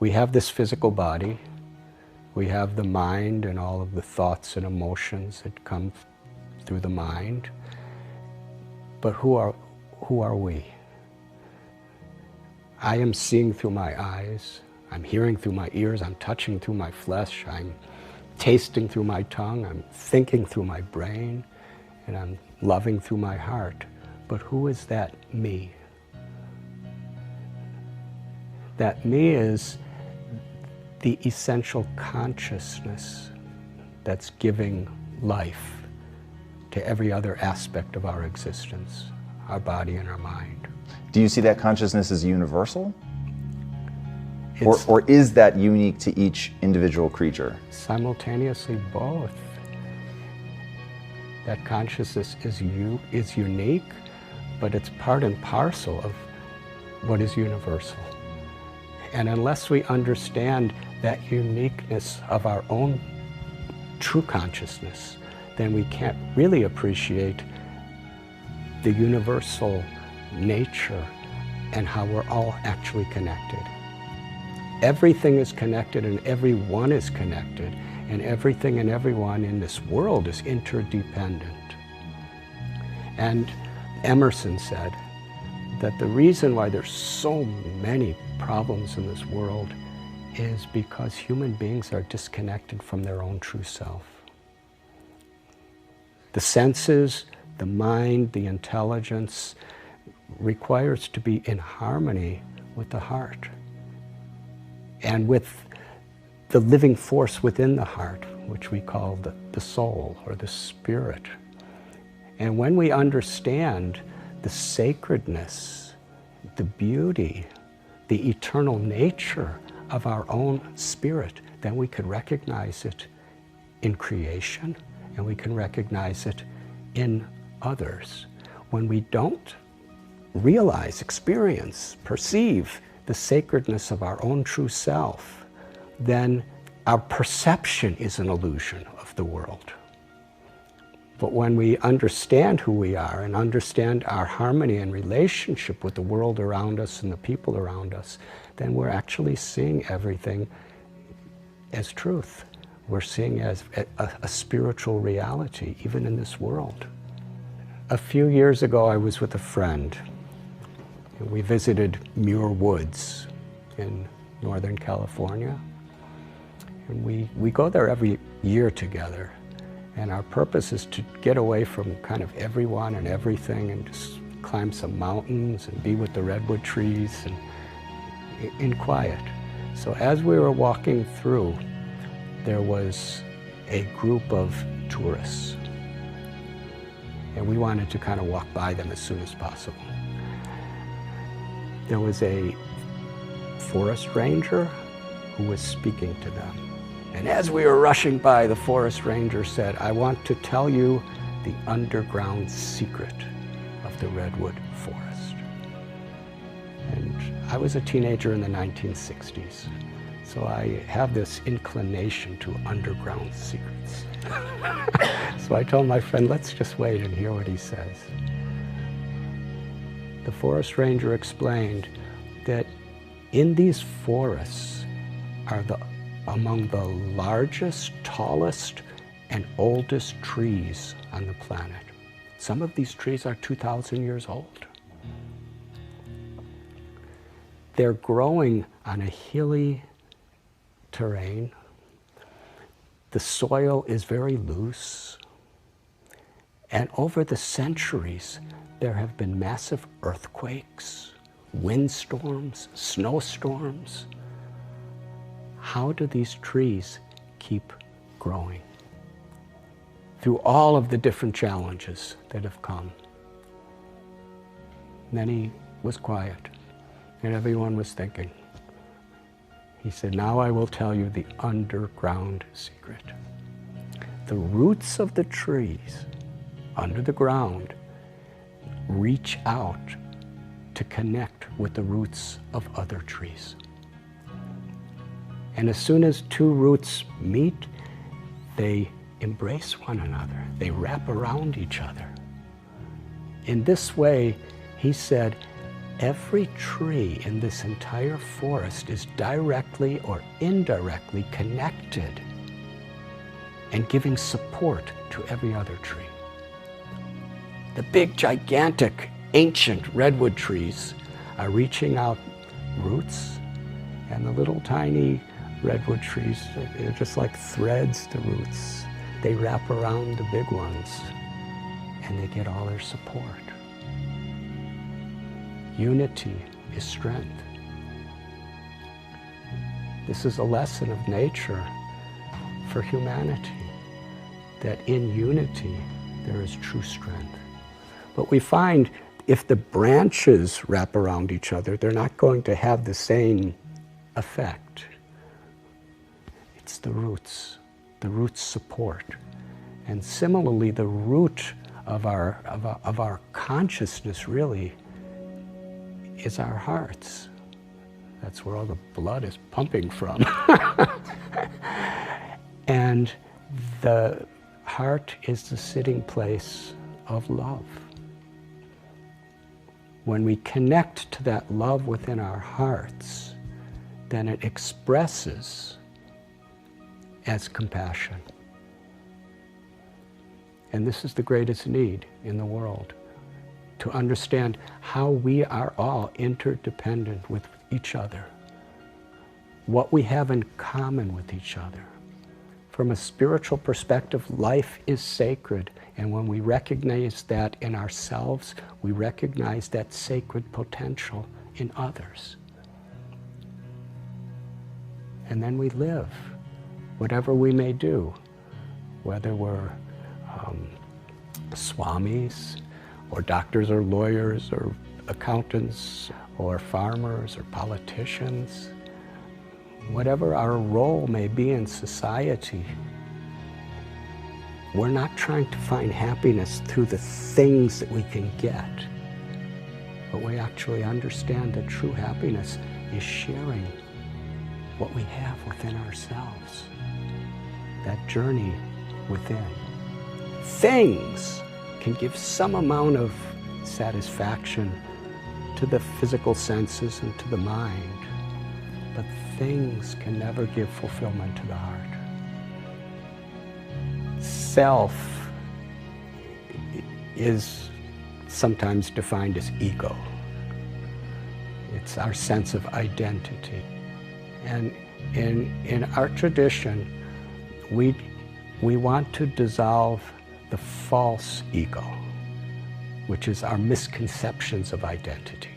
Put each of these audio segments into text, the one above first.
we have this physical body, we have the mind and all of the thoughts and emotions that come through the mind, but who are we? I am seeing through my eyes, I'm hearing through my ears, I'm touching through my flesh, I'm tasting through my tongue, I'm thinking through my brain, and I'm loving through my heart. But who is that me? That me is the essential consciousness that's giving life to every other aspect of our existence, our body and our mind. Do you see that consciousness as universal? Or is that unique to each individual creature? Simultaneously both. That consciousness is unique, but it's part and parcel of what is universal. And unless we understand that uniqueness of our own true consciousness, then we can't really appreciate the universal nature and how we're all actually connected. Everything is connected and everyone is connected, and everything and everyone in this world is interdependent. And Emerson said that the reason why there's so many problems in this world is because human beings are disconnected from their own true self. The senses, the mind, the intelligence requires to be in harmony with the heart and with the living force within the heart, which we call the soul or the spirit. And when we understand the sacredness, the beauty, the eternal nature of our own spirit, then we can recognize it in creation and we can recognize it in others. When we don't realize, experience, perceive the sacredness of our own true self, then our perception is an illusion of the world. But when we understand who we are and understand our harmony and relationship with the world around us and the people around us, then we're actually seeing everything as truth. We're seeing as a spiritual reality, even in this world. A few years ago, I was with a friend. We visited Muir Woods in Northern California. And we go there every year together. And our purpose is to get away from kind of everyone and everything and just climb some mountains and be with the redwood trees and in quiet. So as we were walking through, there was a group of tourists. And we wanted to kind of walk by them as soon as possible. There was a forest ranger who was speaking to them. And as we were rushing by, the forest ranger said, "I want to tell you the underground secret of the redwood forest." And I was a teenager in the 1960s, so I have this inclination to underground secrets. So I told my friend, let's just wait and hear what he says. The forest ranger explained that in these forests are among the largest, tallest, and oldest trees on the planet. Some of these trees are 2,000 years old. They're growing on a hilly terrain. The soil is very loose. And over the centuries, there have been massive earthquakes, windstorms, snowstorms. How do these trees keep growing through all of the different challenges that have come? Then he was quiet, and everyone was thinking. He said, "Now I will tell you the underground secret. The roots of the trees under the ground reach out to connect with the roots of other trees. And as soon as two roots meet, they embrace one another. They wrap around each other. In this way, he said, Every tree in this entire forest is directly or indirectly connected and giving support to every other tree. The big, gigantic, ancient redwood trees are reaching out roots, and the little tiny redwood trees are just like threads to roots. They wrap around the big ones, and they get all their support. Unity is strength. This is a lesson of nature for humanity, that in unity there is true strength. But we find if the branches wrap around each other, they're not going to have the same effect. It's the roots support. And similarly, the root of our consciousness really is our hearts. That's where all the blood is pumping from. And the heart is the sitting place of love. When we connect to that love within our hearts, then it expresses as compassion. And this is the greatest need in the world, to understand how we are all interdependent with each other, what we have in common with each other. From a spiritual perspective, life is sacred, and when we recognize that in ourselves, we recognize that sacred potential in others. And then we live, whatever we may do, whether we're swamis, or doctors or lawyers or accountants or farmers or politicians, whatever our role may be in society, we're not trying to find happiness through the things that we can get, but we actually understand that true happiness is sharing what we have within ourselves, that journey within. Things can give some amount of satisfaction to the physical senses and to the mind, but things can never give fulfillment to the heart. Self is sometimes defined as ego. It's our sense of identity. And in our tradition, we want to dissolve the false ego, which is our misconceptions of identity.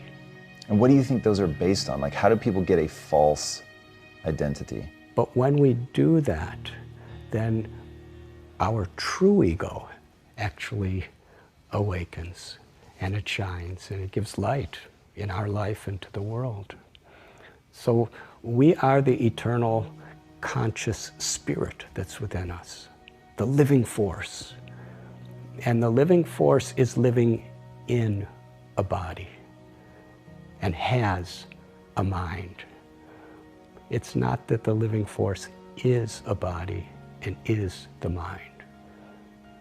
And what do you think those are based on? Like, how do people get a false identity? But when we do that, then our true ego actually awakens, and it shines, and it gives light in our life and to the world. So we are the eternal conscious spirit that's within us, the living force. And the living force is living in a body and has a mind. It's not that the living force is a body and is the mind.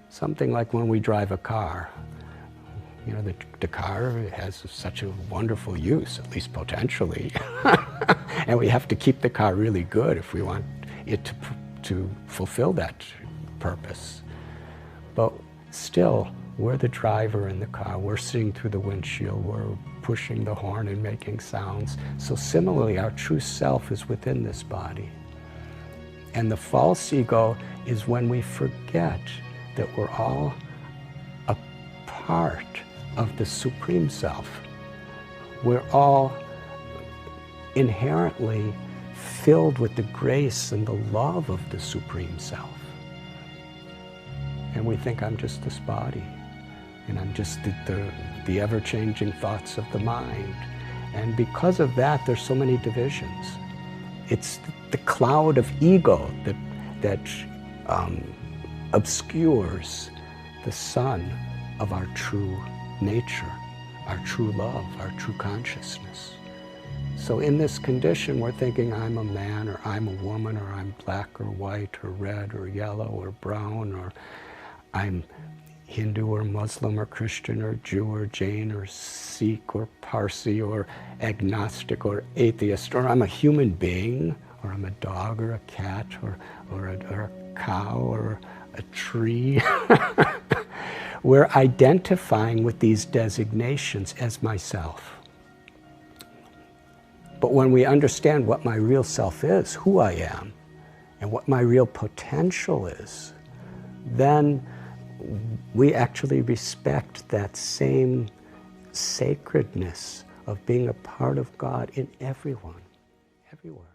Something like when we drive a car. You know, the car has such a wonderful use, at least potentially. And we have to keep the car really good if we want it to fulfill that purpose. But still, we're the driver in the car. We're sitting through the windshield. We're pushing the horn and making sounds. So similarly, our true self is within this body. And the false ego is when we forget that we're all a part of the Supreme Self. We're all inherently filled with the grace and the love of the Supreme Self. And we think, I'm just this body, and I'm just the ever-changing thoughts of the mind. And because of that, there's so many divisions. It's the cloud of ego that obscures the sun of our true nature, our true love, our true consciousness. So in this condition, we're thinking I'm a man, or I'm a woman, or I'm black or white or red or yellow or brown, or I'm Hindu or Muslim or Christian or Jew or Jain or Sikh or Parsi or agnostic or atheist, or I'm a human being, or I'm a dog or a cat or a cow or a tree. We're identifying with these designations as myself. But when we understand what my real self is, who I am, and what my real potential is, then we actually respect that same sacredness of being a part of God in everyone, everywhere.